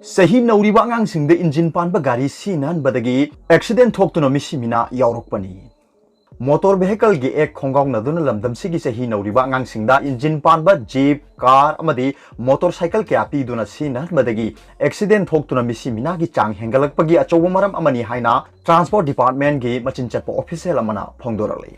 Sahi nauriba angangsingda engine panba gari sinan badagi accident thoktuno misimina yaurokpani. Motor vehicle gi ek khongaung naduna lamdam sigi sahi nauriba angangsingda engine panba jeep, car amadi motorcycle kya piduna sinan badagi accident thoktuna misimina gi chang hengalakpagi achoba maram amani haina transport department gi machin chatpa official amana phongdorali.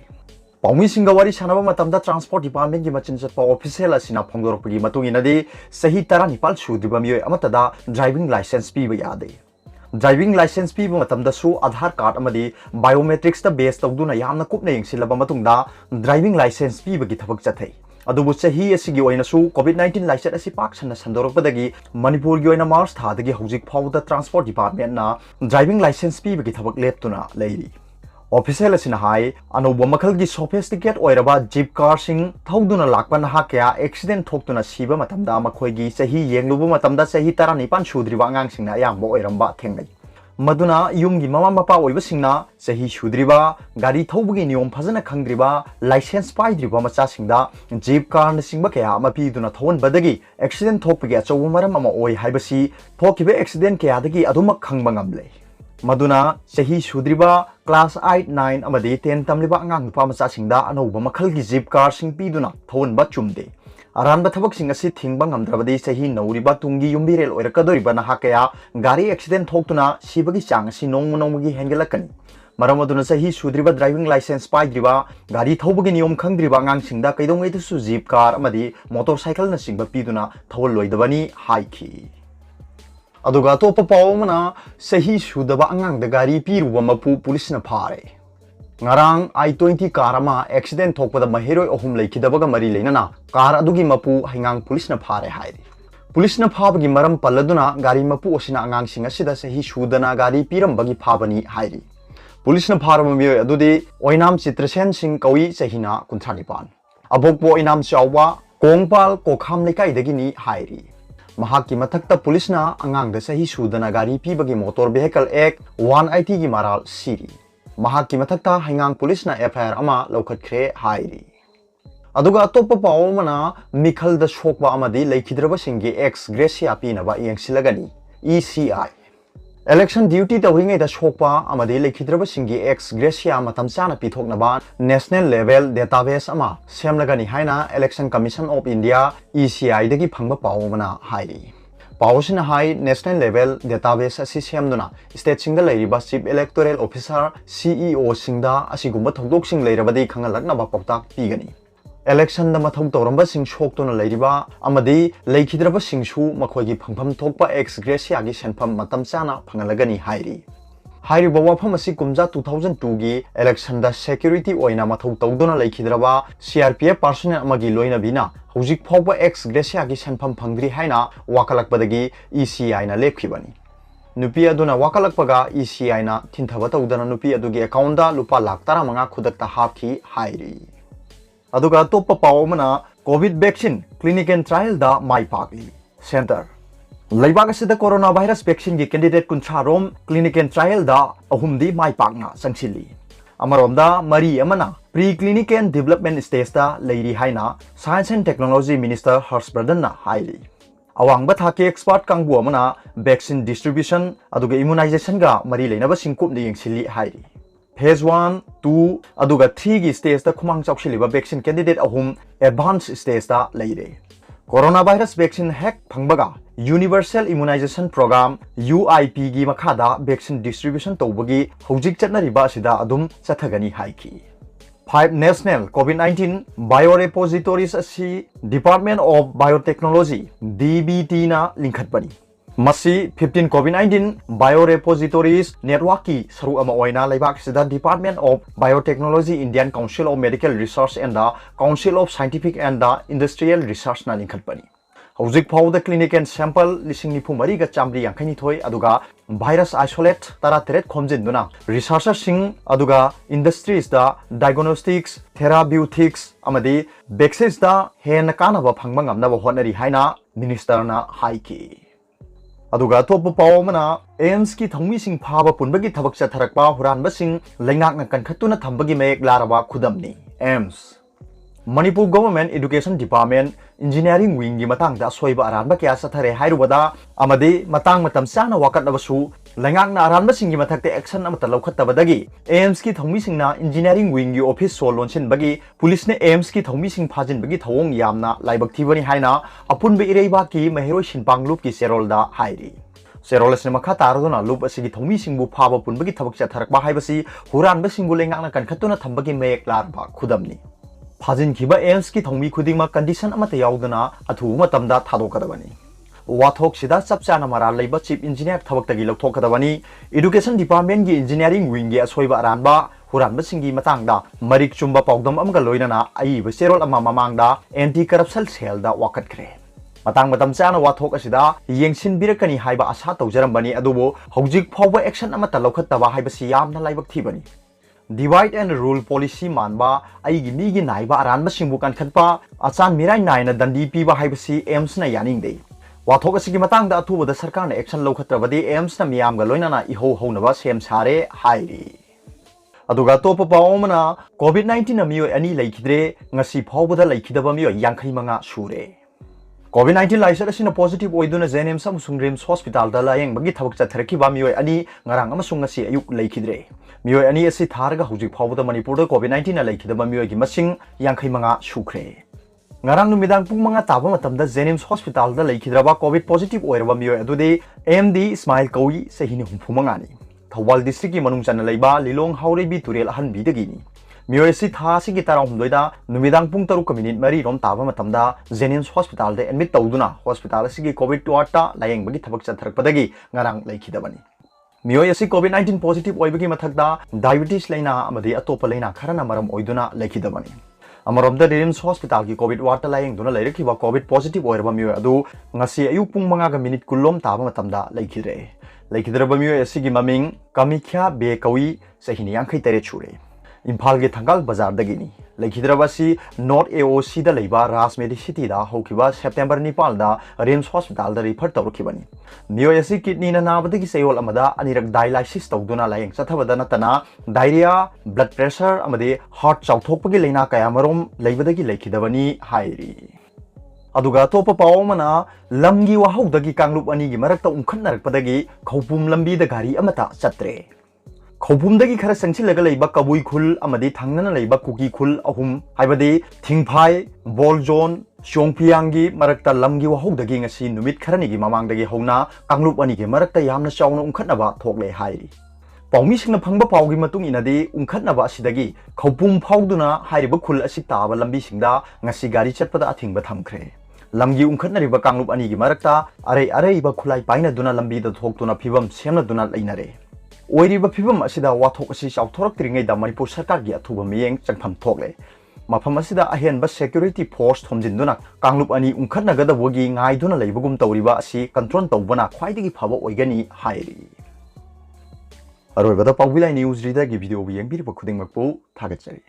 Paumi Singawari Sanaba Matamda Transport Department ki machin chatpa official asina phongdorpagi matunginadi sahi tara nipal sudriba mioi amatada driving license piba yade. Driving license piba matamda su Aadhaar card amadi biometrics ta base tawduna yamna kupna yengsilaba matungda driving license piba gi thabak chathai. Adubu sahi asigi oina su COVID-19 license asi pak sanna sandorakpadagi Manipur gi oina March thadagi hojik phawda Transport Department na driving license piba gi thabak leptuna leiri. Official asina hai anuba makhal gi sophisticated oiraba jeep car sing thauduna lakpa naha kya accident thoktuna siba matamda makhoi gi sahi yengluba matamda sahi tara nipan sudriba angang singna yangba oiramba thengai maduna yum gi mama mapa oiba singna sahi sudriba gari thaubugi niyom phajana khangdriba license paidriba macha singda jeep car na singba kya ama piduna thon badagi accident thokpagi achobu maram ama oi haibasi thokibe accident kya dagi aduma khangba ngamle Maduna sahi sudriba class 8 9 amadi 10 tamliba angang nupa macha singda anoba makhal gi jeep car sing piduna thon ba chumde aran ba thabak sing asi thingba ngamdrabadi sahi nauriba tungi yumbirel oirakadoriba na hakaya gari accident thoktuna sibagi chang asi nongmononggi hengelakani maramaduna sahi sudriba driving license paidriba gari thobagi niyom khangdriba angang singda kaidongei tu jeep car amadi motorcycle na singba piduna thol loidabani haiki Aduga topa pawmana sahi sudaba angang da gari piruba mapu police na phare ngarang I-20 car ama accident thokpada mahiroi ohum leikidabaga mari leinana car adugi mapu hingang police na phare hairi police na phabagi maram palladuna gari mapu osina angang singa sida sahi sudana gari pirambagi phabani hairi police na pharama mioi adudi oinam chitrasen sing kawi sahina kunthanipan abokpo oinam chawwa kongpal kokham lekai dagini hairi Mahaki matakta police na angang da sahi sudana gari pibagi motor vehicle act 180 gi maral siri Mahaki matakta hingang police na FIR ama laukat kre hairi aduga topa pawmana mikhal da shokba amadi leikidraba singi ex gracia pinaba yengsilagani ECI Election duty tawringai da shokpa amadi leikidraba singi ex gracia matam chana pithoknaba national level database ama semlagani haina Election Commission of India ECI dagi phangba pawmana hairi pawsina hai national level database asi semduna state singa leiriba chief electoral officer CEO singda asigumba thodok sing leirabadi khangalakna ba poktak pigani election da mathau toramba sing shoktuna leiriba amadi leikidraba singsu makhoigi phangpham thokpa ex gracia gi senpham matam chana phangalagani hairi hairi bawa pham asi kumja 2002 gi election da security oina mathau tawduna leikidraba CRPF personnel amagi loina bina hojik phawba ex gracia gi senpham phangdri haina wakalakpadagi ECI na lekhibani nupi aduna wakalakpaga ECI na thinthaba tawdana nupi adugi account da lupa lakh 15 khudakta hapki hairi aduga topa pawmana COVID vaccine clinic and trial da mai pakli center Laibak asida coronavirus vaccine gi candidate kuncha rom clinic and trial da ahumdi mai pakna sangsili amaromda mari amana pre-clinic and development stage da leiri haina science and technology minister Harshvardhan na haili awangba thake expert kangbu amana vaccine distribution aduga immunization ga mari leinaba singkup ni yengsili hairi Phase 1, 2, aduga 3 gi stage da khumang chauksiliba vaccine candidate ahum advanced stage da leire. Coronavirus vaccine hek phangbaga Universal Immunization Program UIP gi makhada vaccine distribution tawbagi hojik chatnariba asida adum chathagani haiki. 5 national COVID-19 biorepositories asi Department of Biotechnology DBT na linkhatbani. Masi 15 COVID-19 biorepositories network ki saru ama oina laibak sida Department of Biotechnology Indian Council of Medical Research and the Council of Scientific and the Industrial Research na linkhatbani hojik phaw the clinic and sample lising ni phumari ga chamri yankhani thoi aduga virus isolate tara teret khomjinduna researcher sing aduga industries da diagnostics therapeutics amadi vaccines da hen kana ba phangba ngamna ba honari haina minister na haiki aduga topa pawmana AIMS ki thongmi sing phaba punbagi thabak chatharakpa huranba sing lengak na kankhatuna thambagi mek laraba khudamni AIMS Manipur Government Education Department engineering wing की matang da soiba aranba kya sathare hairubada amadi matang matam chana wakatnabasu lengakna aranba singi mathakte action amata laukhattabadagi AIMS ki thongmi singna engineering wing gi office so lonsin bagi police ne AIMS ki thongmi sing phajin bagi thawong yamna laibak thibani haina apunbe ireiba ki mahero shinpanglup ki serolda hairi Serolesne makha taradona loop asigi thongmi singbu phaba punbagi thabak chatharakba haibasi huranba singbu lengakna kankhatuna thambagi mek larba khudamni phajin khiba AIMS ki thongmi khudingma condition amata yaudana athu matamda thadokadabani wathok sida chapchana mara leiba chief engineer thabaktagi lokthokadabani education department gi engineering wing gi asoiba aranba huranba singi matangda marik chumba paudam amga loinana ai ba serol ama mamangda anti corruption cell da wakatkre matang matam chana wathok asida yengsin birakani haiba asa tawjarambani adubo hojik phawba action amata lokhattaba haibasi yamna laibak thibani divide and rule policy manba aigi migi naiba aranba singbu kankhatpa achan mirai naina dandi piba haibasi AIMS na yaning dei wathok asigi matangda athubada sarkar na action lokhattrabadi AIMS na miyamga loinana iho honaba sem sare hairi aduga topa paomana covid-19 na miyo ani laikidre ngasi phawbada laikidaba miyo 65 sure COVID-19 laisar asina positive oiduna JNM Samsung Rims Hospital da layeng bagi thabak chatharaki ba miyo ani ngarang amasung ngasi ayuk laikidre miyo ani asi tharga hujik phawbada Manipur da COVID-19 na laikidaba miyo gi masing 65 sukre ngarang numidang pung manga taba matamda JNM Hospital da laikidraba COVID positive oiraba miyo adude AMD Ismail Kawi sehini humphumangani Thawal district ki manung chana leiba Lilong Haurebi Turel ahan bidagini Mioesi tha sigi tarong doida numidang pung taru minute mari rom taba matamda Jennings Hospital de admit tawduna hospital sigi covid tuarta layeng bagi thabak chatharakpadagi ngarang laikhidabani Mioesi COVID-19 positive oibagi mathakda diabetes laina amadi atopa laina kharana maram oiduna laikhidabani Amaromda Rims Hospital ki covid warta layeng duna lairakiba covid positive oiraba mio adu ngasi ayuk pung manga ga minute kulom taba matamda laikhidre laikhidraba mioesi gi maming Kamikya Be Kawi sahini 53 chure Imphal ge Thangal Bazar dagini Laikhidrabasi North AOC da leiba Ras Medicity da hokiba September 9 da Rims Hospital da refer tawrukibani Mioesi kidney na nabadagi sayol amada anirak dialysis tawduna layeng chathabada natana diarrhea blood pressure amade heart chawthokpagi leina kaya marom leibadagi laikhidabani hairi aduga topa pawmana lamgi wahawdagi kanglup ani gi marakta umkhannarakpadagi khopum lambi da gari amata chatre Khopumdagi khara sangsilaga leiba kabui khul amadi thangnana leiba kuki khul ahum haibadi thingphai boljon shongpiangi marakta lamgi wahawdagi ngasi numit kharani gi mamangdagi howna kanglup ani gi marakta yamna chawna umkhatnaba thokle hairi Paumi singna phangba pawgi matung inadi umkhatnaba asidagi khopum phawduna hairiba khul asi taba lambi singda ngasi gari chatpada athingba thamkhre lamgi umkhatnariba kanglup ani gi marakta arai ba khulai paina duna lambi da thoktuna phibam semna duna leinare Oiriba phibam asida wathok asi chawthoraktringai da Manipur sarkar gi athuba miyeng changpham thokle mafam asida ahenba security force thomjinduna kanglup ani umkhatnagada wogi ngaiduna leibagum tawriba asi control tawbana khwaidagi phaba oigani hairi Aroibada Pawbilai News Reader gi video bi yengbiriba khudingmakpu thagachari